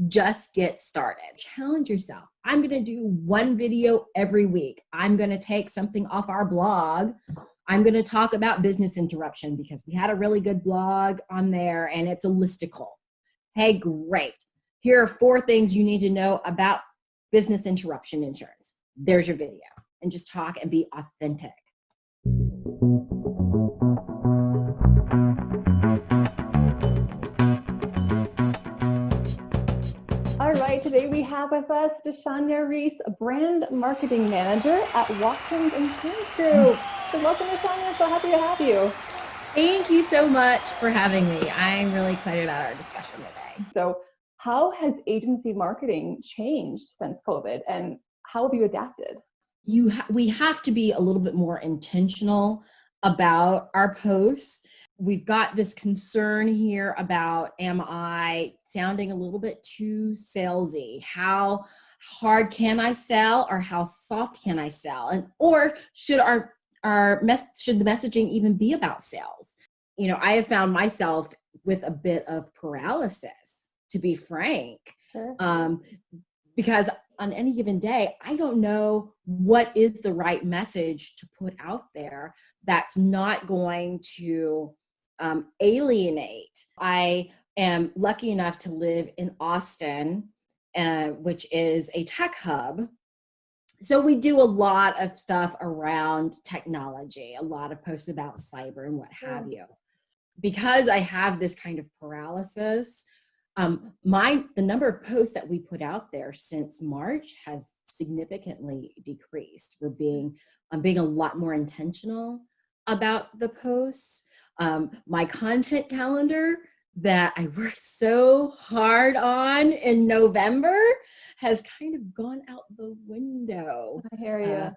just get started. Challenge yourself. I'm going to do one video every week. I'm going to take something off our blog. I'm going to talk about business interruption because we had a really good blog on there and it's a listicle. Hey, great. Here are 4 things you need to know about business interruption insurance. There's your video. And just talk and be authentic. All right, today we have with us Dshanya Reece, a brand marketing manager at Watkins Insurance Group. So welcome, Dshanya. So happy to have you. Thank you so much for having me. I'm really excited about our discussion today. So how has agency marketing changed since COVID, and how have you adapted? We have to be a little bit more intentional about our posts. We've got this concern here about, am I sounding a little bit too salesy? How hard can I sell, or how soft can I sell? And or should should the messaging even be about sales? You know, I have found myself with a bit of paralysis, to be frank, Sure. because on any given day, I don't know what is the right message to put out there that's not going to alienate. I am lucky enough to live in Austin, which is a tech hub. So we do a lot of stuff around technology, a lot of posts about cyber and what have you. Because I have this kind of paralysis, the number of posts that we put out there since March has significantly decreased. I'm being a lot more intentional about the posts. My content calendar that I worked so hard on in November has kind of gone out the window. I hear you.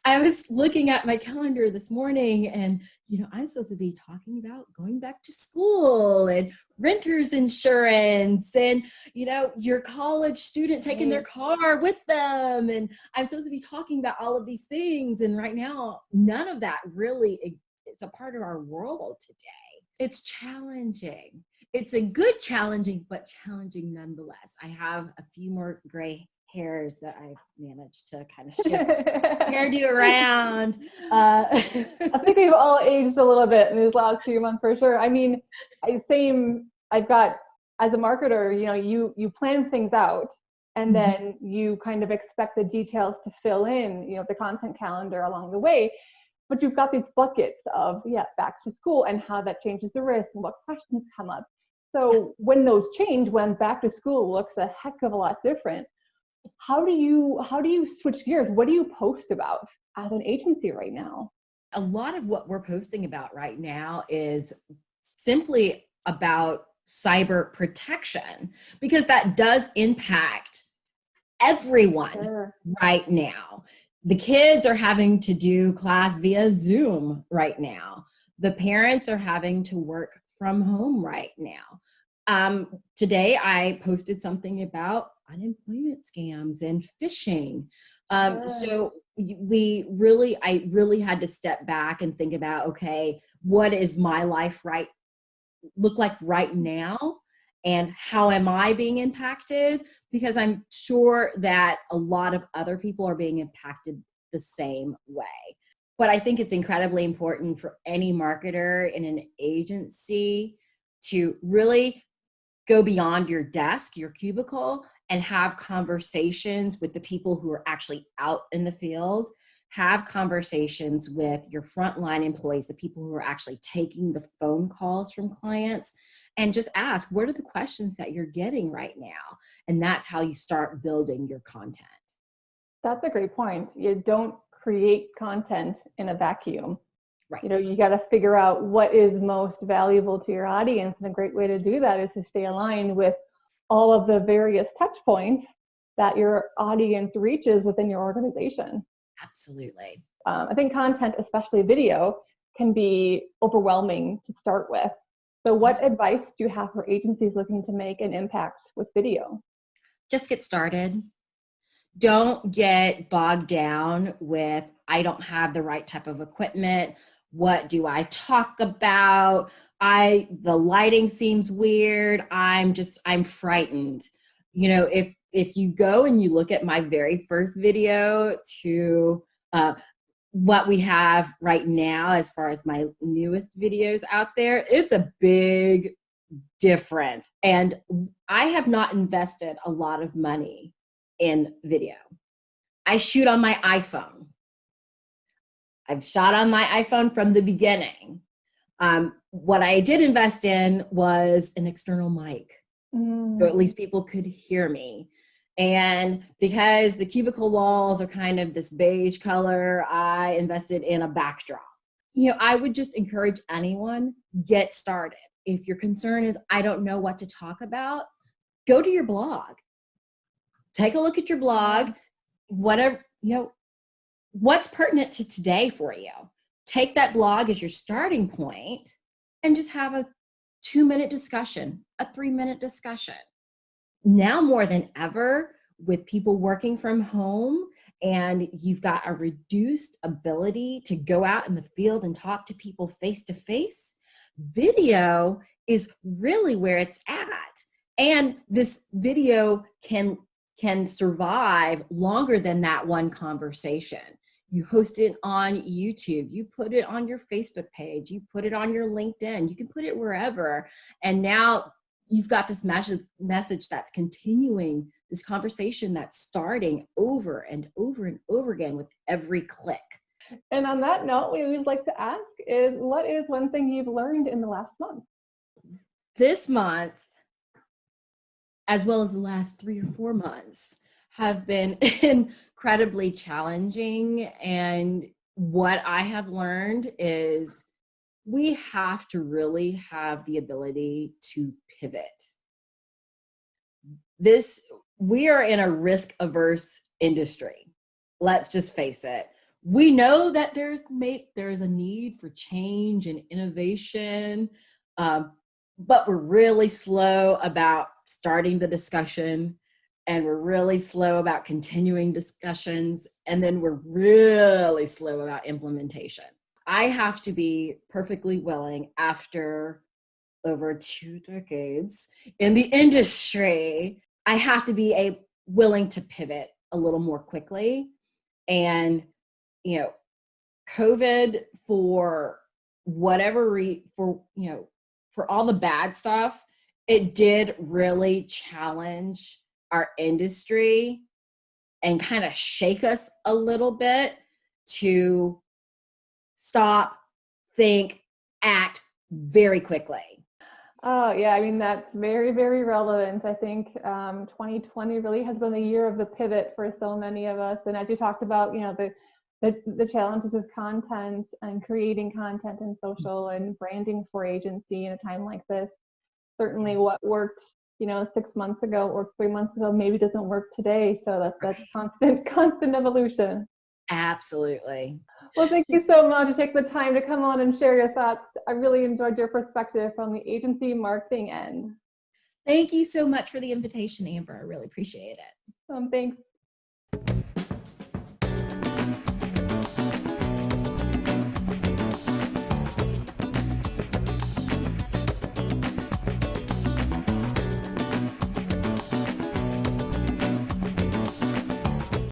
I was looking at my calendar this morning and, you know, I'm supposed to be talking about going back to school and renter's insurance and, you know, your college student taking their car with them. And I'm supposed to be talking about all of these things. And right now, none of that really is a part of our world today. It's challenging. It's a good challenging, but challenging nonetheless. I have a few more gray hairs that I've managed to kind of shift hairdo around. I think we've all aged a little bit in these last few months for sure. I mean, I've got, as a marketer, you know, you plan things out and then you kind of expect the details to fill in, you know, the content calendar along the way. But you've got these buckets of, back to school and how that changes the risk and what questions come up. So when those change, when back to school looks a heck of a lot different, how do you switch gears? What do you post about as an agency right now? A lot of what we're posting about right now is simply about cyber protection, because that does impact everyone right now. The kids are having to do class via Zoom right now. The parents are having to work from home right now. Today I posted something about unemployment scams and phishing. So I really had to step back and think about, okay, what is my life look like right now? And how am I being impacted? Because I'm sure that a lot of other people are being impacted the same way. But I think it's incredibly important for any marketer in an agency to really go beyond your desk, your cubicle, and have conversations with the people who are actually out in the field. Have conversations with your frontline employees, the people who are actually taking the phone calls from clients, and just ask, what are the questions that you're getting right now? And that's how you start building your content. That's a great point. You don't create content in a vacuum. Right. You know, you got to figure out what is most valuable to your audience. And a great way to do that is to stay aligned with all of the various touch points that your audience reaches within your organization. Absolutely. I think content, especially video, can be overwhelming to start with. So what advice do you have for agencies looking to make an impact with video? Just get started. Don't get bogged down with, I don't have the right type of equipment. What do I talk about? The lighting seems weird. I'm frightened. If you go and you look at my very first video to what we have right now, as far as my newest videos out there, it's a big difference. And I have not invested a lot of money in video. I shoot on my iPhone. I've shot on my iPhone from the beginning. What I did invest in was an external mic, so at least people could hear me. And because the cubicle walls are kind of this beige color, I invested in a backdrop. I would just encourage anyone, get started. If your concern is, I don't know what to talk about, go to your blog. Take a look at your blog, whatever, what's pertinent to today for you. Take that blog as your starting point and just have a 2-minute discussion, a 3-minute discussion. Now more than ever, with people working from home and you've got a reduced ability to go out in the field and talk to people face to face, video is really where it's at. And this video can survive longer than that one conversation. You host it on YouTube, you put it on your Facebook page, you put it on your LinkedIn, you can put it wherever. And now you've got this message that's continuing, this conversation that's starting over and over and over again with every click. And on that note, we would like to ask is, what is one thing you've learned in the last month? This month, as well as the last 3 or 4 months, have been incredibly challenging. And what I have learned is we have to really have the ability to pivot. We are in a risk-averse industry. Let's just face it. We know that there's a need for change and innovation, but we're really slow about starting the discussion, and we're really slow about continuing discussions, and then we're really slow about implementation. I have to be perfectly willing, after over 2 decades in the industry, I have to be willing to pivot a little more quickly. And COVID, for whatever for all the bad stuff, it did really challenge our industry and kind of shake us a little bit to stop, think, act very quickly. Oh, yeah. I mean, that's very, very relevant. I think 2020 really has been the year of the pivot for so many of us. And as you talked about, the challenges of content and creating content in social and branding for agency in a time like this, certainly what worked 6 months ago or 3 months ago maybe doesn't work today. So that's constant evolution. Absolutely. Well, thank you so much for taking the time to come on and share your thoughts. I really enjoyed your perspective from the agency marketing end. Thank you so much for the invitation, Amber. I really appreciate it. Thanks.